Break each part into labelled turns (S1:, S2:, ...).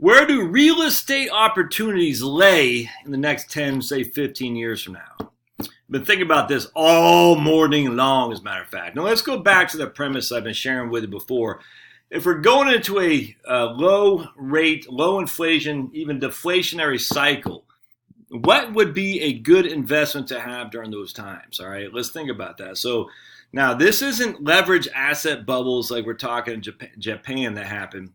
S1: Where do real estate opportunities lay in the next 10, say 15 years from now? I've been thinking about this all morning long, as a matter of fact. Now let's go back to the premise I've been sharing with you before. If we're going into a low rate, low inflation, even deflationary cycle, what would be a good investment to have during those times? All right, let's think about that. So now this isn't leverage asset bubbles like we're talking in Japan that happened.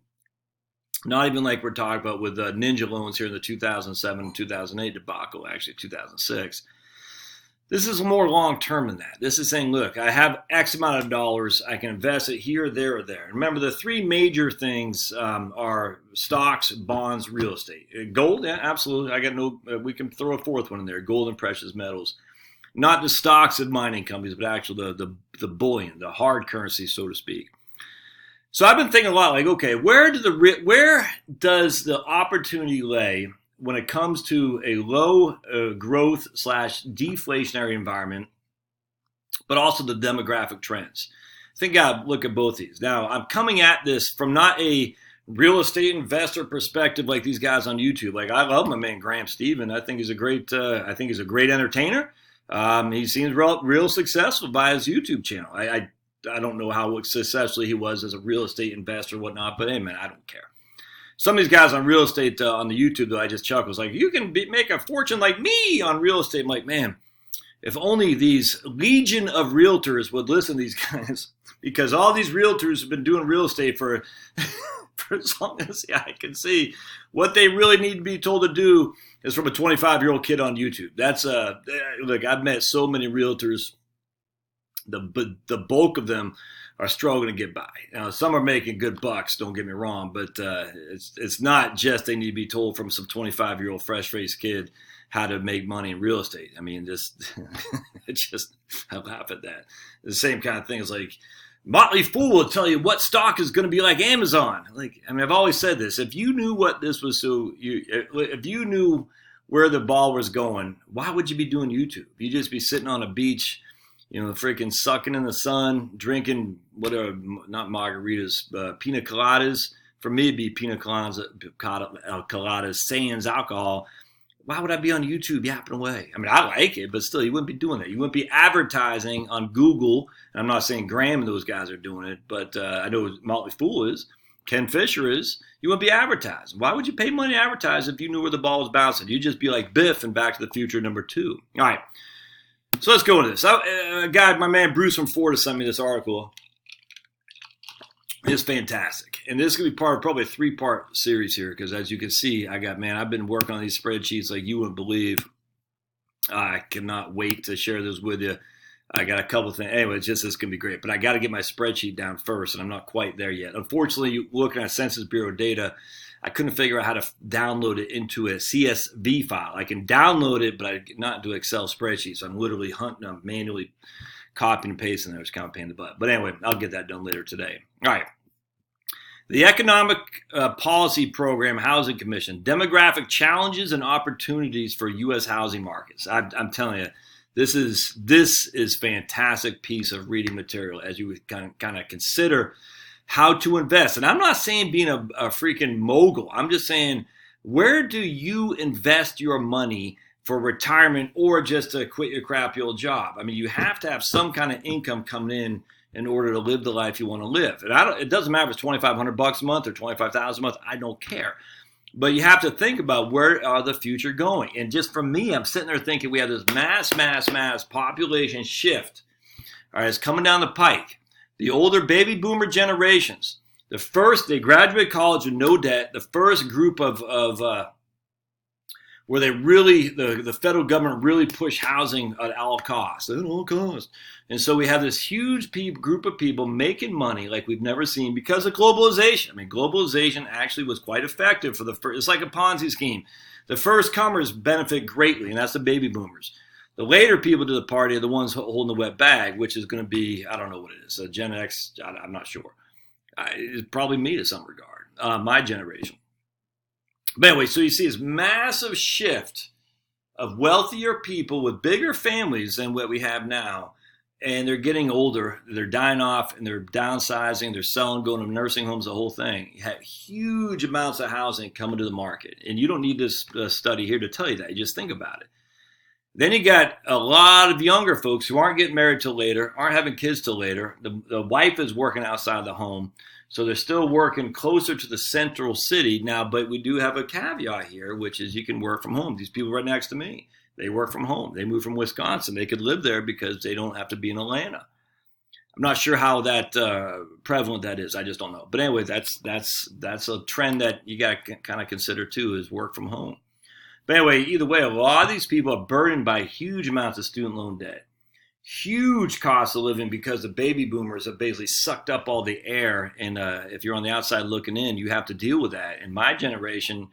S1: Not even like we're talking about with ninja loans here in the 2007, 2008 debacle, actually 2006. This is more long-term than that. This is saying, look, I have X amount of dollars. I can invest it here, there, or there. Remember, the three major things are stocks, bonds, real estate. Gold, yeah, absolutely. I got no. We can throw a fourth one in there: gold and precious metals. Not the stocks of mining companies, but actually the bullion, the hard currency, so to speak. So I've been thinking a lot, like, okay, where does the opportunity lay when it comes to a low growth / deflationary environment, but also the demographic trends? I think I'll look at both these. Now, I'm coming at this from not a real estate investor perspective like these guys on YouTube. Like, I love my man Graham Stephan. I think he's a great entertainer. He seems real successful by his YouTube channel. I don't know how successful he was as a real estate investor or whatnot, but hey, man, I don't care. Some of these guys on real estate on the YouTube, though, I just chuckle. It's like, you can make a fortune like me on real estate. I'm like, man, if only these legion of realtors would listen to these guys, because all these realtors have been doing real estate for as long as the eye can see. What they really need to be told to do is from a 25-year-old kid on YouTube. That's look, I've met so many realtors. The bulk of them are struggling to get by. Now, some are making good bucks, don't get me wrong, but it's not just they need to be told from some 25-year-old fresh-faced kid how to make money in real estate. I mean, I laugh at that. The same kind of thing is like, Motley Fool will tell you what stock is going to be like Amazon. Like, I mean, I've always said this. If you knew what this was, if you knew where the ball was going, why would you be doing YouTube? You'd just be sitting on a beach, freaking sucking in the sun, drinking not margaritas, pina coladas. For me, it'd be pina coladas, sans alcohol. Why would I be on YouTube yapping away? I mean, I like it, but still, you wouldn't be doing that. You wouldn't be advertising on Google. And I'm not saying Graham and those guys are doing it, but I know Motley Fool is. Ken Fisher is. You wouldn't be advertising. Why would you pay money to advertise if you knew where the ball was bouncing? You'd just be like Biff in Back to the Future #2. All right. So let's go into this. My man Bruce from Florida sent me this article. It's fantastic. And this is going to be part of probably a 3-part series here because as you can see, I've been working on these spreadsheets like you wouldn't believe. I cannot wait to share this with you. I got a couple of things. Anyway, it's going to be great. But I got to get my spreadsheet down first, and I'm not quite there yet. Unfortunately, looking at Census Bureau data, I couldn't figure out how to download it into a CSV file. I can download it, but I cannot do Excel spreadsheets. So I'm literally hunting, I'm manually copying and pasting there. It's kind of a pain in the butt. But anyway, I'll get that done later today. All right. The Economic Policy Program Housing Commission, demographic challenges and opportunities for U.S. housing markets. I'm telling you, this is fantastic piece of reading material as you would kind of consider how to invest. And I'm not saying being a freaking mogul. I'm just saying, where do you invest your money for retirement or just to quit your crappy old job? I mean, you have to have some kind of income coming in order to live the life you want to live. And it doesn't matter if it's $2,500 a month or $25,000 a month. I don't care. But you have to think about where are the future going. And just for me, I'm sitting there thinking we have this mass population shift. All right, it's coming down the pike. The older baby boomer generations, they graduate college with no debt. The first group of where they really, the federal government really push housing at all costs. And so we have this huge group of people making money like we've never seen because of globalization. I mean, globalization actually was quite effective for the first. It's like a Ponzi scheme. The first comers benefit greatly, and that's the baby boomers. The later people to the party are the ones holding the wet bag, which is going to be, I don't know what it is, Gen X, I'm not sure. It's probably me to some regard, my generation. But anyway, so you see this massive shift of wealthier people with bigger families than what we have now and they're getting older. They're dying off, and they're downsizing. They're selling, going to nursing homes, the whole thing. You have huge amounts of housing coming to the market, and you don't need this study here to tell you that. You just think about it. Then you got a lot of younger folks who aren't getting married till later, aren't having kids till later. The wife is working outside the home, so they're still working closer to the central city now. But we do have a caveat here, which is you can work from home. These people right next to me, they work from home. They moved from Wisconsin. They could live there because they don't have to be in Atlanta. I'm not sure how that prevalent that is. I just don't know. But anyway, that's a trend that you got to kind of consider too, is work from home. But anyway, either way, a lot of these people are burdened by huge amounts of student loan debt, huge cost of living, because the baby boomers have basically sucked up all the air. And if you're on the outside looking in, you have to deal with that. In my generation,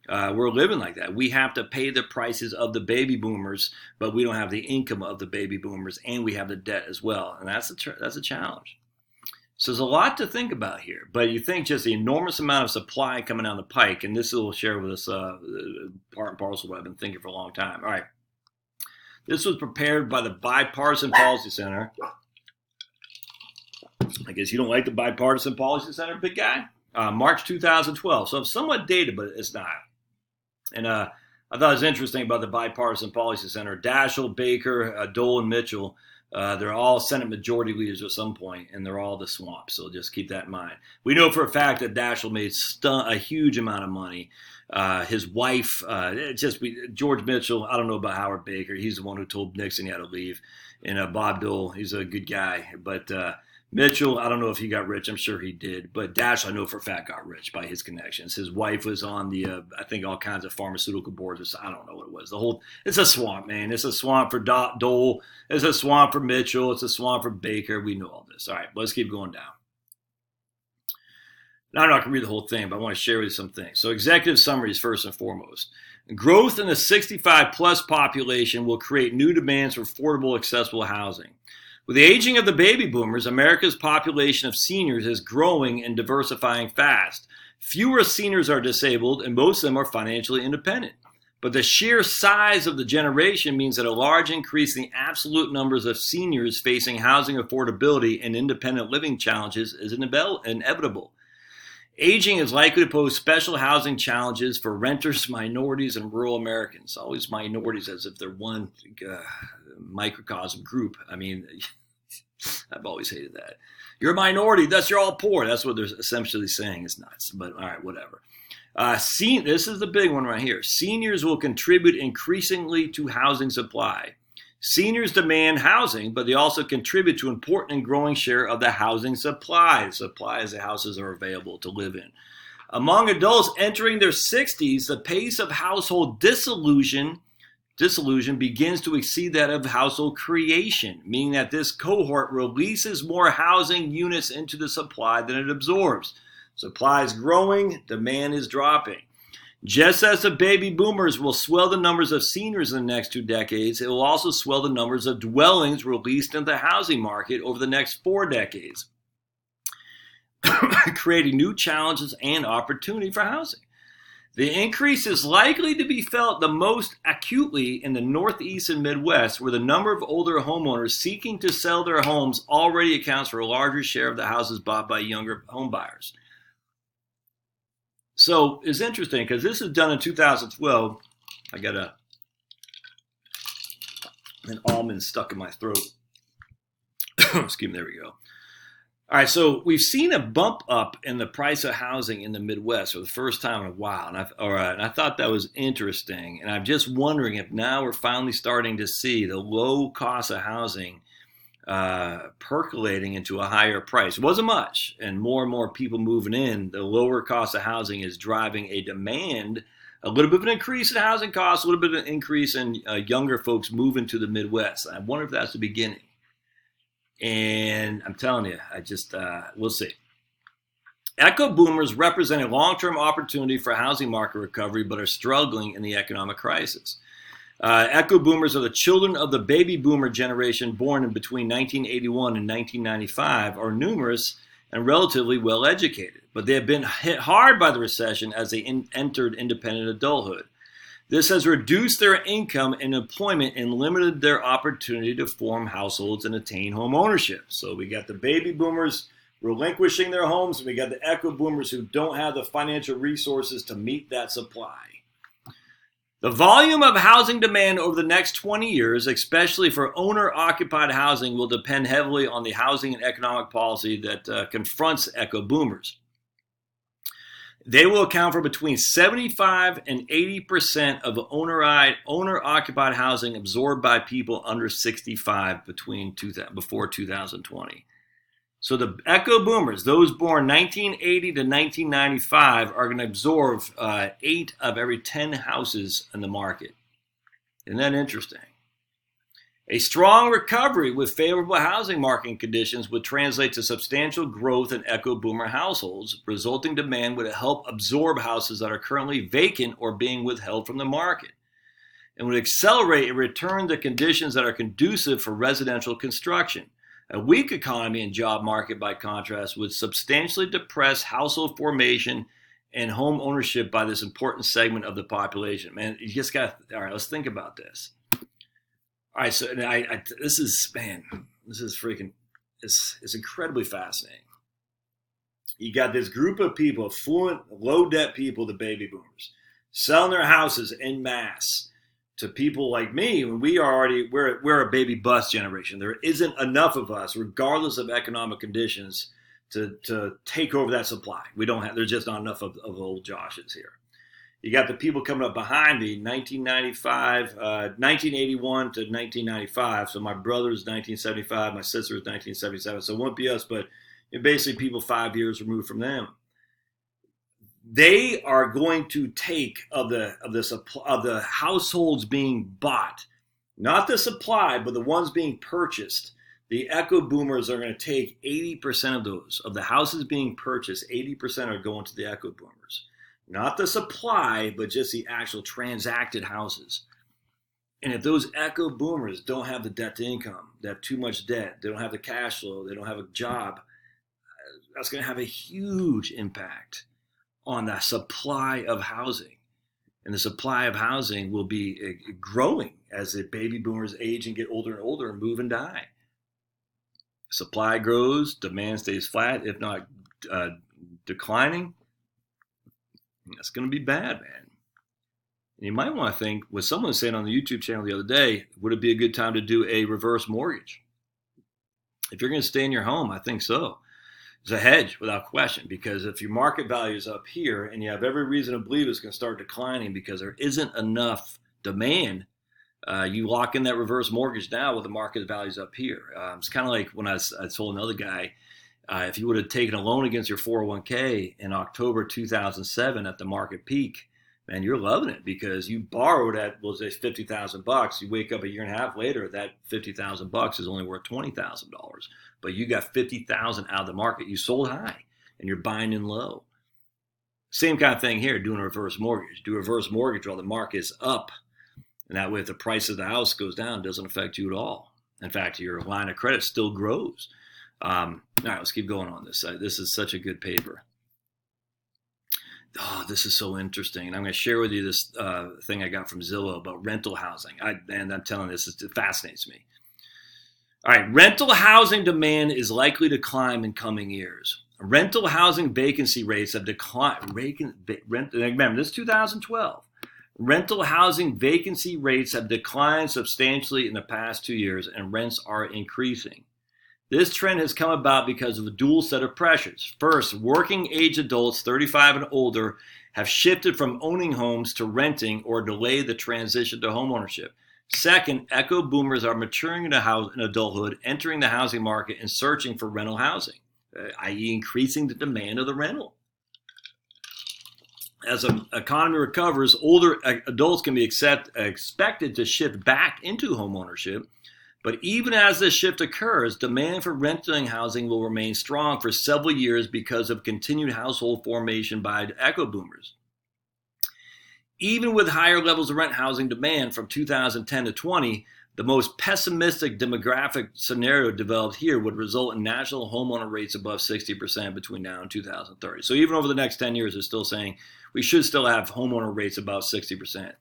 S1: we're living like that. We have to pay the prices of the baby boomers, but we don't have the income of the baby boomers, and we have the debt as well. And that's a challenge. So there's a lot to think about here, but you think just the enormous amount of supply coming down the pike, and this will share with us part and parcel what I've been thinking for a long time. All right. This was prepared by the Bipartisan Policy Center. I guess you don't like the Bipartisan Policy Center, big guy? March 2012. So it's somewhat dated, but it's not. And I thought it was interesting about the Bipartisan Policy Center. Daschle, Baker, Dole, and Mitchell. They're all Senate majority leaders at some point, and they're all the swamp. So just keep that in mind. We know for a fact that Daschle made a huge amount of money. His wife, George Mitchell, I don't know about Howard Baker. He's the one who told Nixon he had to leave. And Bob Dole, he's a good guy. But Mitchell, I don't know if he got rich. I'm sure he did. But Daschle, I know for a fact, got rich by his connections. His wife was on the, I think, all kinds of pharmaceutical boards. I don't know what it was. It's a swamp, man. It's a swamp for Dole. It's a swamp for Mitchell. It's a swamp for Baker. We know all this. All right, let's keep going down. Now, I'm not going to read the whole thing, but I want to share with you some things. So executive summaries first and foremost. Growth in the 65-plus population will create new demands for affordable, accessible housing. With the aging of the baby boomers, America's population of seniors is growing and diversifying fast. Fewer seniors are disabled, and most of them are financially independent. But the sheer size of the generation means that a large increase in the absolute numbers of seniors facing housing affordability and independent living challenges is inevitable. Aging is likely to pose special housing challenges for renters, minorities, and rural Americans. Always minorities, as if they're one microcosm group. I mean, I've always hated that. You're a minority, thus you're all poor. That's what they're essentially saying. It's nuts, but all right, whatever. This is the big one right here. Seniors will contribute increasingly to housing supply. Seniors demand housing, but they also contribute to an important and growing share of the housing supply. Supply is the houses are available to live in. Among adults entering their 60s, the pace of household dissolution begins to exceed that of household creation, meaning that this cohort releases more housing units into the supply than it absorbs. Supply is growing, demand is dropping. Just as the baby boomers will swell the numbers of seniors in the next 2 decades, it will also swell the numbers of dwellings released into the housing market over the next 4 decades, creating new challenges and opportunity for housing. The increase is likely to be felt the most acutely in the Northeast and Midwest, where the number of older homeowners seeking to sell their homes already accounts for a larger share of the houses bought by younger home buyers. So it's interesting because this was done in 2012. I got an almond stuck in my throat. Excuse me, there we go. All right, so we've seen a bump up in the price of housing in the Midwest for the first time in a while. And I thought that was interesting. And I'm just wondering if now we're finally starting to see the low cost of housing percolating into a higher price. It wasn't much, and more people moving in. The lower cost of housing is driving a demand, a little bit of an increase in housing costs, a little bit of an increase in younger folks moving to the Midwest. I wonder if that's the beginning. And I'm telling you, we'll see. Echo boomers represent a long-term opportunity for housing market recovery, but are struggling in the economic crisis. Echo boomers are the children of the baby boomer generation born in between 1981 and 1995, are numerous and relatively well educated, but they have been hit hard by the recession as they entered independent adulthood. This has reduced their income and employment and limited their opportunity to form households and attain home ownership. So we got the baby boomers relinquishing their homes, and we got the echo boomers who don't have the financial resources to meet that supply. The volume of housing demand over the next 20 years, especially for owner-occupied housing, will depend heavily on the housing and economic policy that confronts echo boomers. They will account for between 75 and 80% of owner-occupied housing absorbed by people under 65 before 2020. So the echo boomers, those born 1980 to 1995, are going to absorb 8 of every 10 houses in the market. Isn't that interesting? A strong recovery with favorable housing market conditions would translate to substantial growth in echo boomer households. Resulting demand would help absorb houses that are currently vacant or being withheld from the market, and would accelerate a return to conditions that are conducive for residential construction. A weak economy and job market, by contrast, would substantially depress household formation and home ownership by this important segment of the population. Man, you just got, all right, let's think about this. All right, so this is freaking, it's incredibly fascinating. You got this group of people, affluent, low debt people, the baby boomers, selling their houses en masse to people like me. When we're a baby bust generation. There isn't enough of us, regardless of economic conditions, to take over that supply. There's just not enough of old Joshes here. You got the people coming up behind me, 1981 to 1995. So my brother's 1975, my sister's 1977. So it won't be us, but basically people 5 years removed from them. They are going to take of the households being bought, not the supply, but the ones being purchased. The echo boomers are going to take 80% of those, of the houses being purchased. 80% are going to the echo boomers. Not the supply, but just the actual transacted houses. And if those echo boomers don't have the debt to income, they have too much debt, they don't have the cash flow, they don't have a job, that's going to have a huge impact on the supply of housing. And the supply of housing will be growing as the baby boomers age and get older and older and move and die. Supply grows, demand stays flat, if not declining. That's going to be bad, man. And you might want to think, what someone was saying on the YouTube channel the other day, would it be a good time to do a reverse mortgage? If you're going to stay in your home, I think so. It's a hedge without question, because if your market value is up here and you have every reason to believe it's going to start declining because there isn't enough demand, you lock in that reverse mortgage now with the market values up here. It's kind of like when I told another guy, if you would have taken a loan against your 401k in October 2007 at the market peak, man, you're loving it because you borrowed at, we'll say, $50,000. You wake up a year and a half later, that $50,000 is only worth $20,000, but you got $50,000 out of the market. You sold high and you're buying in low. Same kind of thing here, doing a reverse mortgage. Do a reverse mortgage while the market is up, and that way, if the price of the house goes down, it doesn't affect you at all. In fact, your line of credit still grows. All right, let's keep going on this side. This is such a good paper. Oh, this is so interesting. And I'm going to share with you this thing I got from Zillow about rental housing. I'm telling you, it fascinates me. All right, rental housing demand is likely to climb in coming years. Rental housing vacancy rates have declined. Remember, this is 2012. Rental housing vacancy rates have declined substantially in the past 2 years, and rents are increasing. This trend has come about because of a dual set of pressures. First, working age adults 35 and older have shifted from owning homes to renting or delayed the transition to homeownership. Second, echo boomers are maturing in adulthood, entering the housing market and searching for rental housing, i.e. increasing the demand of the rental. As the economy recovers, older adults can be expected to shift back into homeownership. But even as this shift occurs, demand for renting housing will remain strong for several years because of continued household formation by echo boomers. Even with higher levels of rent housing demand from 2010 to 20, the most pessimistic demographic scenario developed here would result in national homeowner rates above 60% between now and 2030. So even over the next 10 years, they're still saying we should still have homeowner rates above 60%.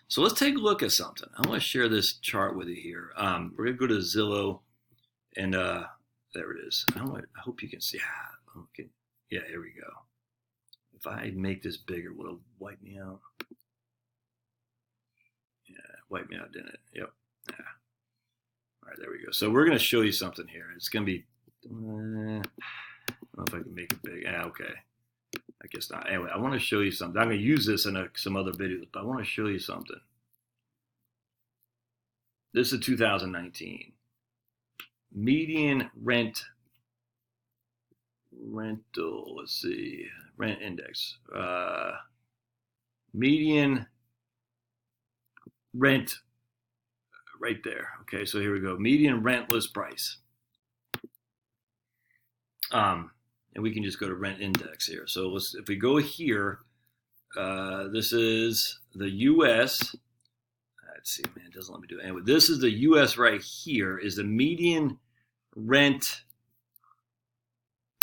S1: So let's take a look at something. I want to share this chart with you here. We're going to go to Zillow, and there it is. I hope you can see. Okay. Yeah, here we go. If I make this bigger, will it wipe me out? Yeah, wipe me out, didn't it? Yep. Yeah. All right, there we go. So we're going to show you something here. It's going to be, I don't know if I can make it big. Okay. I guess not. Anyway, I want to show you something. I'm going to use this in some other videos, but I want to show you something. This is 2019. Median rental, let's see, rent index. Median rent right there. Okay, so here we go. Median rent list price. And we can just go to rent index here. So if we go here, this is the US. Let's see, man, it doesn't let me do it. Anyway, this is the US right here. Is the median rent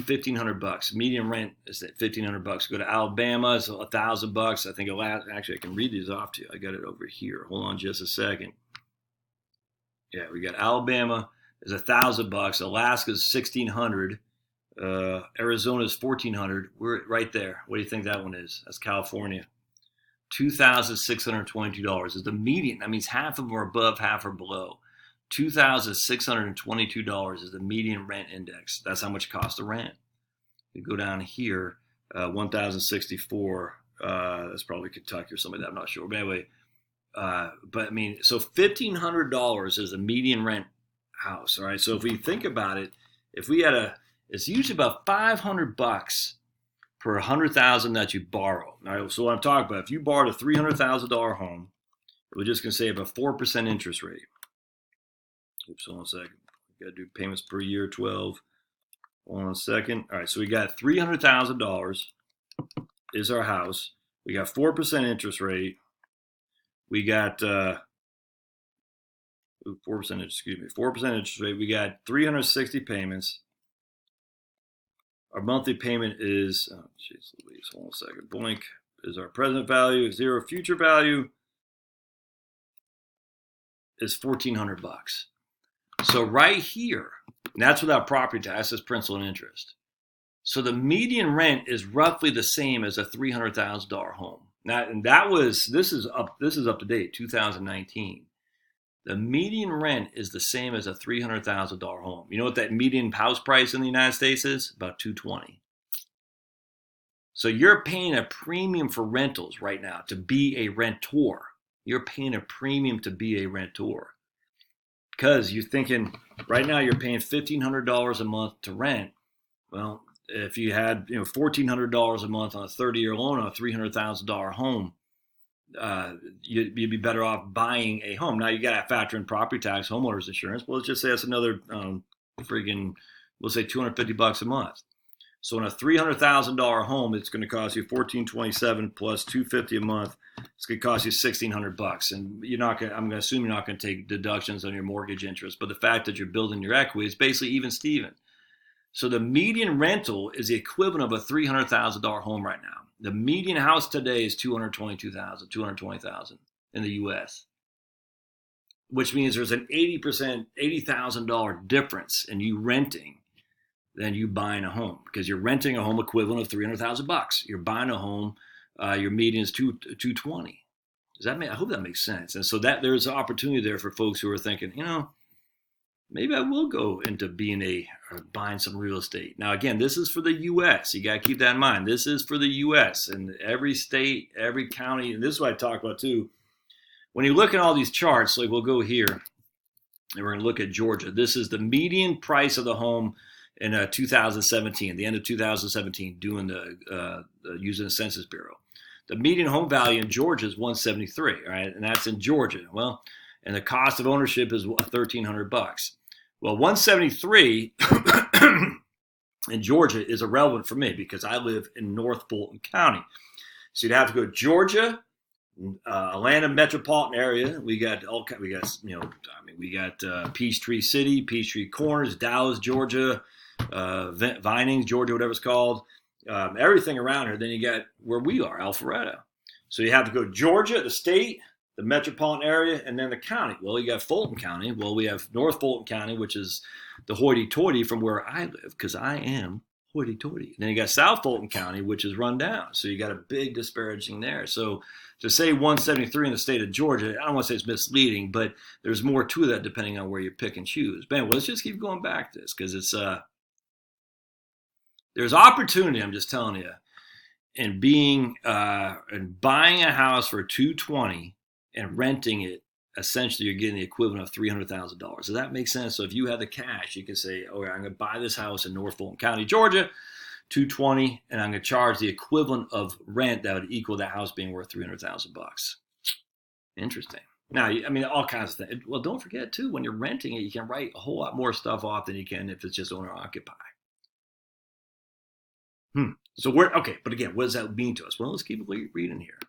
S1: $1,500? Median rent is at $1,500. Go to Alabama, it's $1,000. I think actually I can read these off to you. I got it over here. Hold on just a second. Yeah, we got Alabama is $1,000. Alaska is $1,600. Arizona is $1,400. We're right there. What do you think that one is? That's California. $2,622 is the median. That means half of them are above, half are below. $2,622 is the median rent index. That's how much it costs to rent. You go down here, 1,064. That's probably Kentucky or something like that. I'm not sure. But anyway, but I mean, so $1,500 is the median rent house. All right. So if we think about it, if we had it's usually about $500 per $100,000 that you borrow. Now, so what I'm talking about, if you borrowed a $300,000 home, we're just going to say about 4% interest rate. Oops, hold on a second. We got to do payments per year, 12. Hold on a second. All right, so we got $300,000 is our house. We got 4% interest rate. We got 4% interest rate. We got 360 payments. Our monthly payment is, oh, jeez Louise, hold on a second. Blank is our present value. Zero future value is $1,400. So right here, and that's without property taxes, principal and interest. So the median rent is roughly the same as a $300,000 home. Now, and this is up to date, 2019. The median rent is the same as a $300,000 home. You know what that median house price in the United States is? About $220,000. So you're paying a premium for rentals right now to be a rentor. You're paying a premium to be a rentor. Because you're thinking, right now you're paying $1,500 a month to rent. Well, if you had $1,400 a month on a 30-year loan on a $300,000 home, you'd be better off buying a home. Now you got to factor in property tax, homeowners insurance. Well, let's just say that's another we'll say $250 a month. So in a $300,000 home, it's going to cost you $1,427 plus $250 a month. It's going to cost you $1,600, and I'm going to assume you're not going to take deductions on your mortgage interest. But the fact that you're building your equity is basically even Steven. So the median rental is the equivalent of a $300,000 home right now. The median house today is $220,000 in the U.S., which means there's an $80,000 difference in you renting than you buying a home, because you're renting a home equivalent of $300,000. You're buying a home, your median is $220,000. I hope that makes sense. And so that there's an opportunity there for folks who are thinking, maybe I will go into buying some real estate. Now, again, this is for the U.S. You got to keep that in mind. This is for the U.S. and every state, every county. And this is what I talk about too. When you look at all these charts, like we'll go here and we're going to look at Georgia. This is the median price of the home in 2017, the end of 2017, doing using the Census Bureau. The median home value in Georgia is $173, right? And that's in Georgia. Well, and the cost of ownership is $1,300. Well, 173 in Georgia is irrelevant for me because I live in North Fulton County. So you'd have to go to Georgia, Atlanta metropolitan area. We got Peachtree City, Peachtree Corners, Dallas, Georgia, Vinings, Georgia, whatever it's called. Everything around here. Then you got where we are, Alpharetta. So you have to go to Georgia, the state, the metropolitan area, and then the county. Well, you got Fulton County. Well, we have North Fulton County, which is the hoity-toity from where I live, because I am hoity-toity. Then you got South Fulton County, which is run down. So you got a big disparaging there. So to say 173 in the state of Georgia, I don't want to say it's misleading, but there's more to that depending on where you pick and choose. Man, well, let's just keep going back to this, because it's there's opportunity, I'm just telling you, in being and buying a house for $220 and renting it. Essentially, you're getting the equivalent of $300,000. Does that make sense? So if you have the cash, you can say, "Okay, I'm going to buy this house in North Fulton County, Georgia, $220, and I'm going to charge the equivalent of rent that would equal that house being worth $300,000." Interesting. Now, I mean, all kinds of things. Well, don't forget too, when you're renting it, you can write a whole lot more stuff off than you can if it's just owner occupied. So okay, but again, what does that mean to us? Well, let's keep reading here.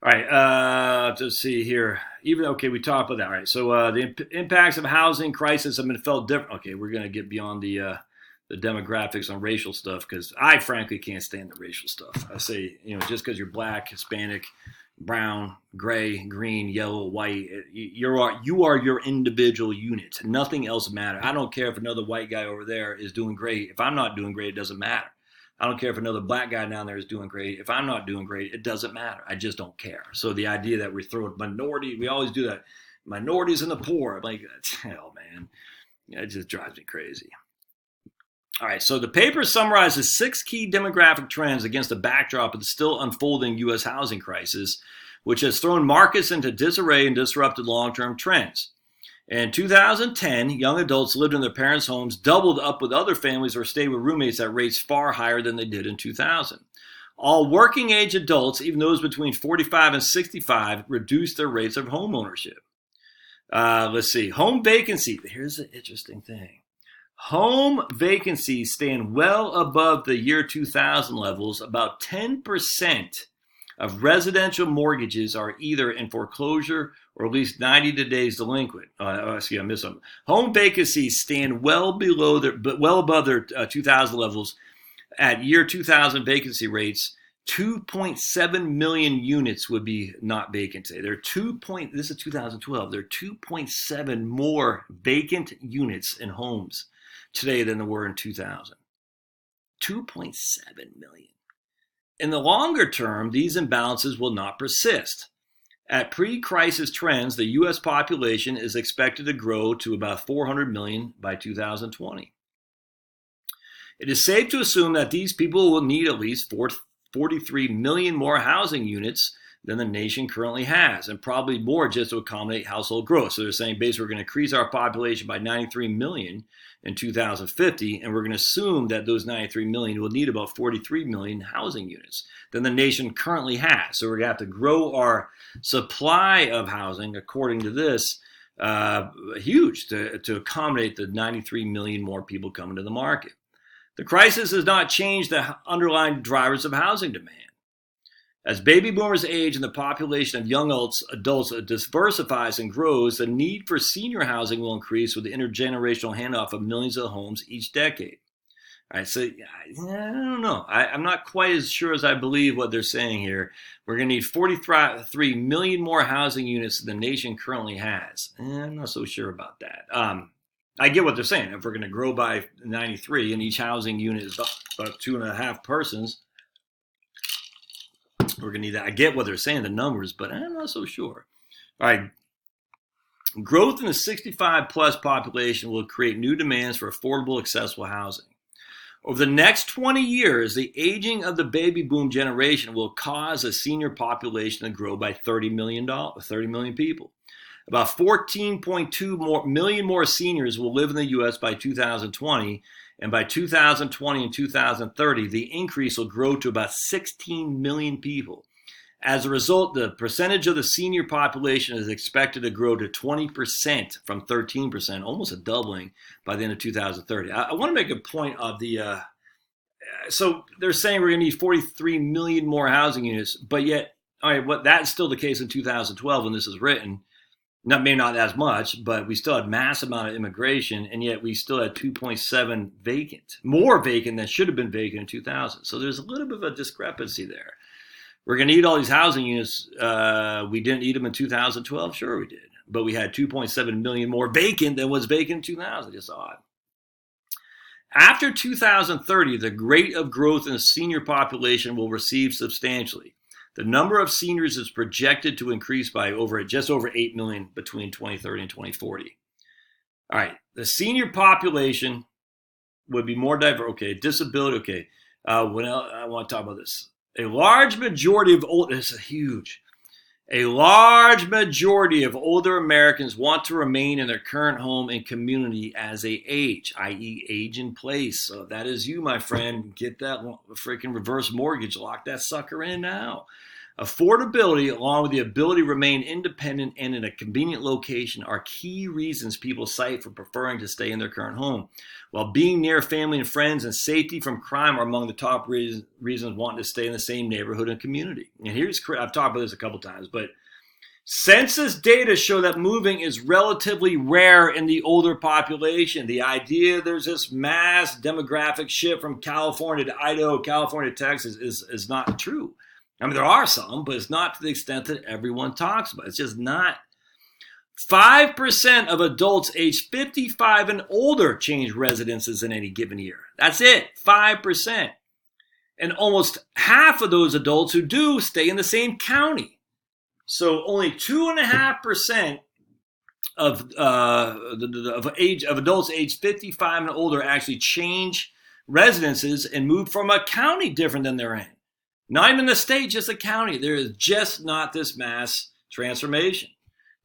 S1: All right, let's see here. We talked about that. All right, so the impacts of housing crisis have been felt different. Okay, we're going to get beyond the demographics on racial stuff, because I frankly can't stand the racial stuff. I say, just because you're black, Hispanic, brown, gray, green, yellow, white, you are your individual unit. Nothing else matters. I don't care if another white guy over there is doing great. If I'm not doing great, it doesn't matter. I don't care if another black guy down there is doing great. If I'm not doing great, it doesn't matter. I just don't care. So the idea that we throw minority, we always do that. Minorities and the poor. I'm like, hell, man. It just drives me crazy. All right, so the paper summarizes 6 key demographic trends against the backdrop of the still unfolding U.S. housing crisis, which has thrown markets into disarray and disrupted long-term trends. In 2010, young adults lived in their parents' homes, doubled up with other families, or stayed with roommates at rates far higher than they did in 2000. All working-age adults, even those between 45 and 65, reduced their rates of home ownership. Let's see. Home vacancy. Here's the interesting thing. Home vacancies stand well above the year 2000 levels. About 10% of residential mortgages are either in foreclosure or at least 90 days delinquent. I missed something. Home vacancies stand well above their 2000 levels. At year 2000 vacancy rates, 2.7 million units would be not vacant today. This is 2012. There are 2.7 more vacant units in homes today than there were in 2000. 2.7 million. In the longer term, these imbalances will not persist. At pre-crisis trends, the U.S. population is expected to grow to about 400 million by 2020. It is safe to assume that these people will need at least 43 million more housing units than the nation currently has, and probably more just to accommodate household growth. So they're saying basically we're going to increase our population by 93 million in 2050, and we're going to assume that those 93 million will need about 43 million housing units than the nation currently has. So we're going to have to grow our supply of housing, according to this, huge to accommodate the 93 million more people coming to the market. The crisis has not changed the underlying drivers of housing demand. As baby boomers age and the population of young adults diversifies and grows, the need for senior housing will increase with the intergenerational handoff of millions of homes each decade. All right, so I don't know. I'm not quite as sure as I believe what they're saying here. We're going to need 43 million more housing units than the nation currently has. I'm not so sure about that. I get what they're saying. If we're going to grow by 93 and each housing unit is about 2.5 persons, we're going to need that. I get what they're saying, the numbers, but I'm not so sure. All right. Growth in the 65 plus population will create new demands for affordable, accessible housing. Over the next 20 years, the aging of the baby boom generation will cause a senior population to grow by 30 million people. About 14.2 million more seniors will live in the U.S. by 2020, and by 2020 and 2030, the increase will grow to about 16 million people. As a result, the percentage of the senior population is expected to grow to 20% from 13%, almost a doubling by the end of 2030. I want to make a point of the, so they're saying we're going to need 43 million more housing units, but yet, all right, that's still the case in 2012 when this is written. Maybe not as much, but we still had mass amount of immigration, and yet we still had 2.7 vacant, more vacant than should have been vacant in 2000. So there's a little bit of a discrepancy there. We're going to need all these housing units. We didn't need them in 2012. Sure we did. But we had 2.7 million more vacant than was vacant in 2000. Just odd. After 2030, the rate of growth in the senior population will recede substantially. The number of seniors is projected to increase by just over 8 million between 2030 and 2040. All right, the senior population would be more diverse. Okay, disability. Okay, I want to talk about this. A large majority of A large majority of older Americans want to remain in their current home and community as they age, i.e. age in place. So if that is you, my friend, get that freaking reverse mortgage. Lock that sucker in now. Affordability, along with the ability to remain independent and in a convenient location, are key reasons people cite for preferring to stay in their current home. While being near family and friends and safety from crime are among the top reasons wanting to stay in the same neighborhood and community. And I've talked about this a couple times, but census data show that moving is relatively rare in the older population. The idea there's this mass demographic shift from California to Idaho, California to Texas is not true. I mean, there are some, but it's not to the extent that everyone talks about. It's just not. 5% of adults age 55 and older change residences in any given year. That's it, 5%. And almost half of those adults who do stay in the same county. So only 2.5% of adults age 55 and older actually change residences and move from a county different than they're in. Not even the state, just the county. There is just not this mass transformation.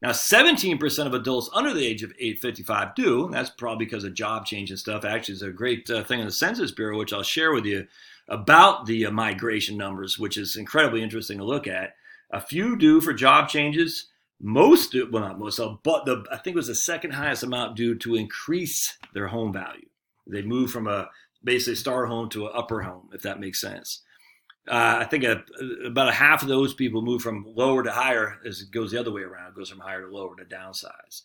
S1: Now, 17% of adults under the age of 55 do. And that's probably because of job change and stuff. Actually, it's a great thing in the Census Bureau, which I'll share with you about the migration numbers, which is incredibly interesting to look at. A few do for job changes. Most do, well, not most, but I think it was the second highest amount due to increase their home value. They move from a basically starter home to an upper home, if that makes sense. I think about a half of those people move from lower to higher as it goes the other way around. It goes from higher to lower to downsize.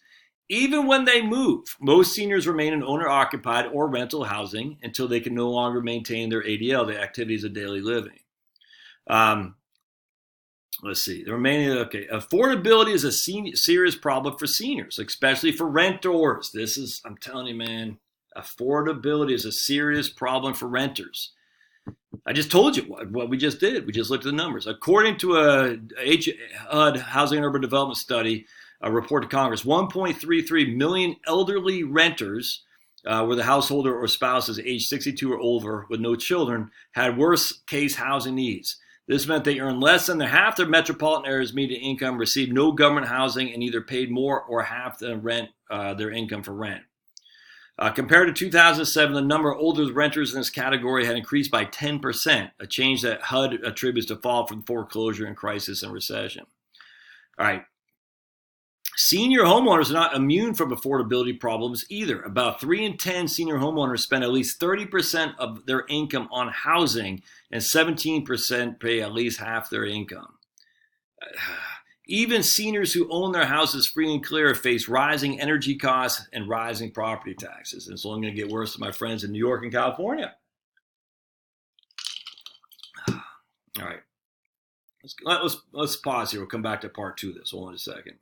S1: Even when they move, most seniors remain in owner-occupied or rental housing until they can no longer maintain their ADL, the activities of daily living. Let's see. Affordability is a serious problem for seniors, especially for renters. I'm telling you, man, affordability is a serious problem for renters. I just told you what we just did. We just looked at the numbers. According to a HUD Housing and Urban Development Study, a report to Congress, 1.33 million elderly renters where the householder or spouse is age 62 or older with no children had worst case housing needs. This meant they earned less than half their metropolitan area's median income, received no government housing, and either paid more or half the rent their income for rent. Compared to 2007, the number of older renters in this category had increased by 10%, a change that HUD attributes to fall from foreclosure and crisis and recession. All right. Senior homeowners are not immune from affordability problems either. About 3 in 10 senior homeowners spend at least 30% of their income on housing, and 17% pay at least half their income. Even seniors who own their houses free and clear face rising energy costs and rising property taxes. And it's only going to get worse to my friends in New York and California. All right. Let's pause here. We'll come back to part 2 of this. Hold on a second.